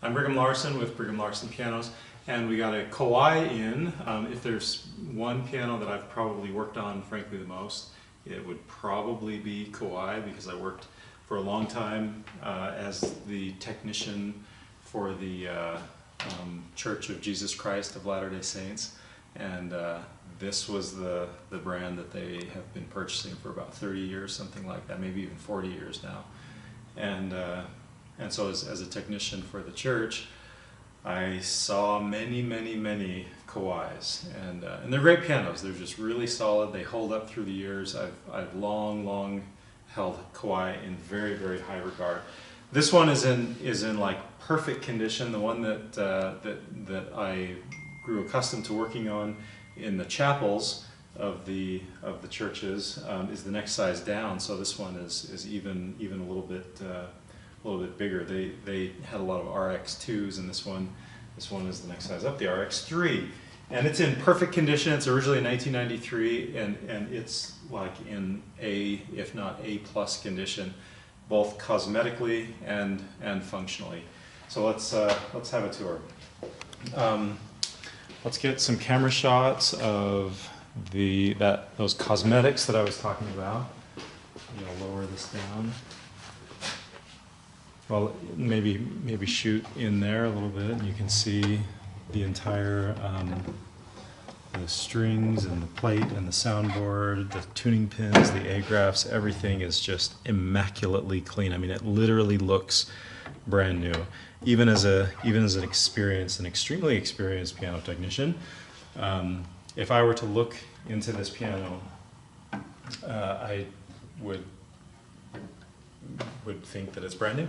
I'm Brigham Larson with Brigham Larson Pianos, and we got a Kawai in. If there's one piano that I've probably worked on, frankly, the most, it would probably be Kawai, because I worked for a long time as the technician for the Church of Jesus Christ of Latter-day Saints, and this was the brand that they have been purchasing for about 30 years, something like that, maybe even 40 years now. And so as a technician for the church, I saw many Kawais, and they're great pianos. They're just really solid. They hold up through the years. I've long held Kawai in very high regard. This one is in like perfect condition. The one that I grew accustomed to working on in the chapels of the churches is the next size down. So this one is even a little bit bigger. They had a lot of RX2s, and this one is the next size up, the RX3, and it's in perfect condition. It's originally 1993, and it's like in A, if not A+ condition, both cosmetically and functionally. So let's have a tour. Let's get some camera shots of those cosmetics that I was talking about. I'm gonna lower this down. Well, maybe shoot in there a little bit, and you can see the entire the strings and the plate and the soundboard, the tuning pins, the A-graphs. Everything is just immaculately clean. I mean, it literally looks brand new. Even as an extremely experienced piano technician, if I were to look into this piano, I would think that it's brand new,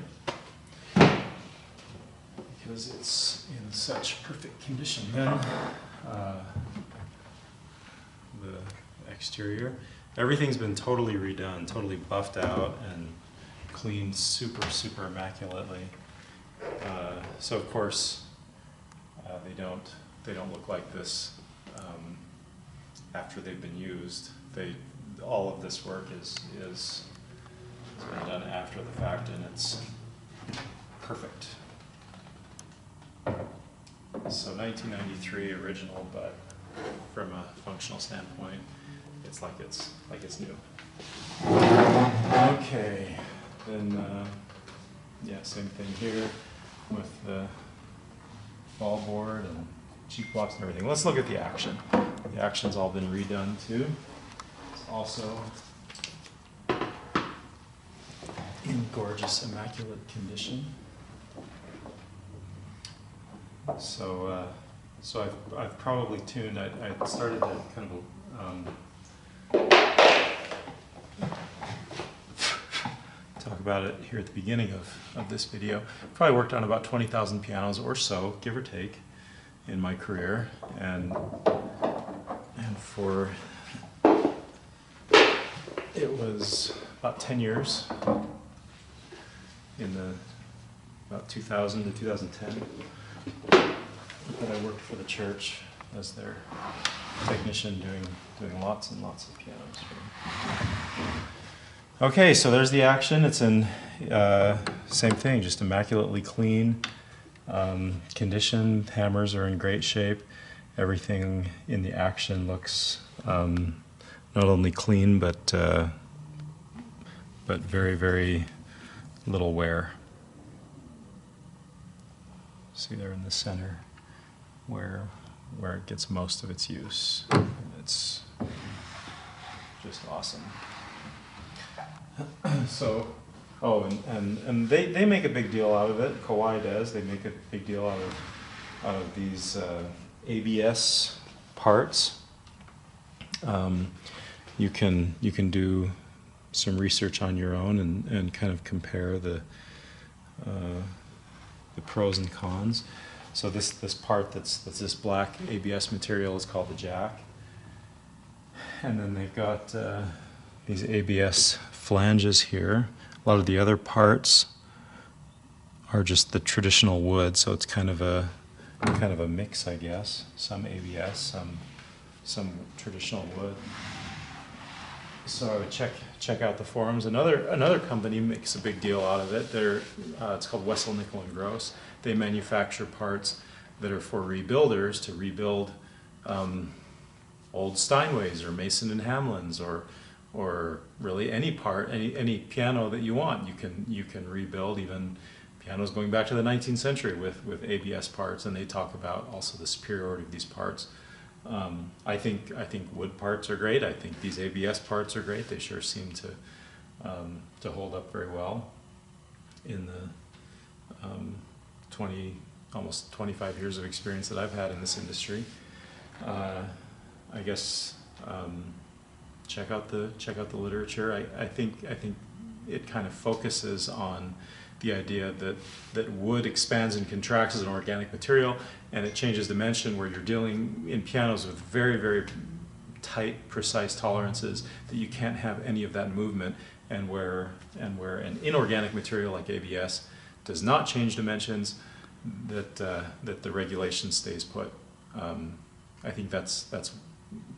because it's in such perfect condition. Then the exterior, everything's been totally redone, totally buffed out and cleaned super immaculately. So of course they don't look like this after they've been used. All of this work is been done after the fact, and it's perfect. So 1993 original, but from a functional standpoint, it's like it's new. Okay, then yeah, same thing here with the ball board and cheek blocks and everything. Let's look at the action. The action's all been redone too. It's also in gorgeous, immaculate condition. So I've probably tuned. I started to kind of talk about it here at the beginning of this video. Probably worked on about 20,000 pianos or so, give or take, in my career, and for it was about 10 years. In about 2000 to 2010, that I worked for the church as their technician, doing lots and lots of pianos for them. Okay, so there's the action. It's in same thing, just immaculately clean condition. Hammers are in great shape. Everything in the action looks not only clean but very little wear. See there in the center where it gets most of its use. It's just awesome. So, oh, and they make a big deal out of it. Kawai does. They make a big deal out of these ABS parts. You can do some research on your own and kind of compare the pros and cons. So this part that's this black ABS material is called the jack, and then they've got these ABS flanges here. A lot of the other parts are just the traditional wood, so it's kind of a mix, I guess. Some ABS, some traditional wood. So I would check out the forums. Another company makes a big deal out of it. It's called Wessel, Nickel and Gross. They manufacture parts that are for rebuilders to rebuild old Steinways or Mason and Hamlins or really any part, any piano that you want. You can rebuild even pianos going back to the 19th century with ABS parts, and they talk about also the superiority of these parts. I think wood parts are great. I think these ABS parts are great. They sure seem to hold up very well in the almost 25 years of experience that I've had in this industry. I guess check out the literature. I think it kind of focuses on the idea that wood expands and contracts as an organic material, and it changes dimension, where you're dealing in pianos with very, very tight, precise tolerances, that you can't have any of that movement, and where an inorganic material like ABS does not change dimensions, that the regulation stays put. I think that's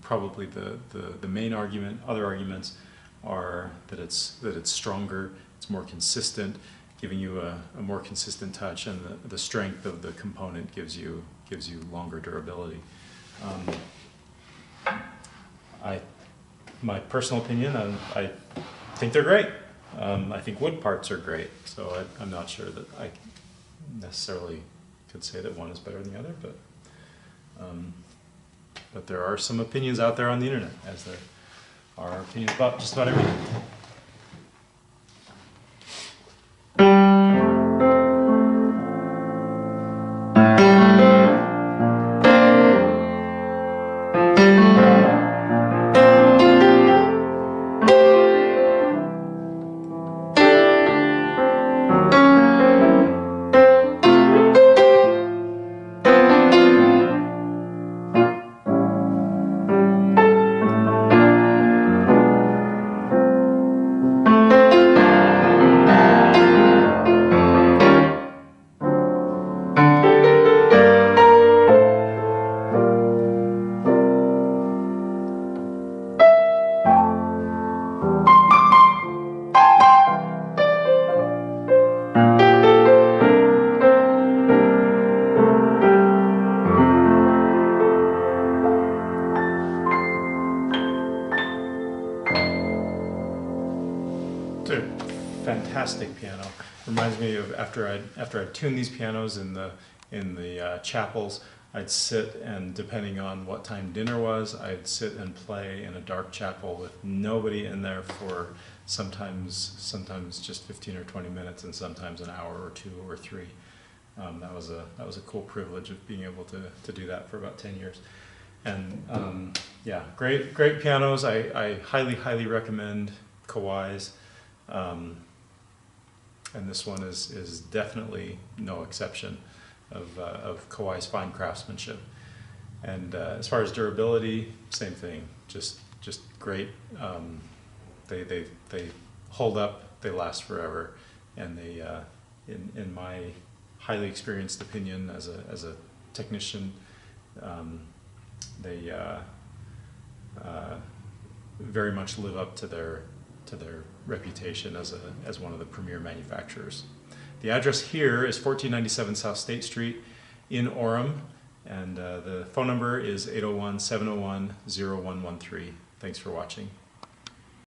probably the main argument. Other arguments are that it's stronger, it's more consistent, giving you a more consistent touch, and the strength of the component gives you longer durability. My personal opinion, I think they're great. I think wood parts are great, so I'm not sure that I necessarily could say that one is better than the other, but there are some opinions out there on the internet, as there are opinions about just about everything. Fantastic piano. Reminds me of after I'd tuned these pianos in the chapels, I'd sit, and depending on what time dinner was, I'd sit and play in a dark chapel with nobody in there for sometimes just 15 or 20 minutes, and sometimes an hour or 2 or 3. That was a cool privilege of being able to do that for about 10 years. And yeah, great pianos. I highly recommend Kawai's. And this one is definitely no exception of Kawai's fine craftsmanship. And as far as durability, same thing. Just great. They hold up. They last forever. And they, in my highly experienced opinion as a technician, they very much live up to their reputation as one of the premier manufacturers. The address here is 1497 South State Street in Orem, and the phone number is 801-701-0113. Thanks for watching.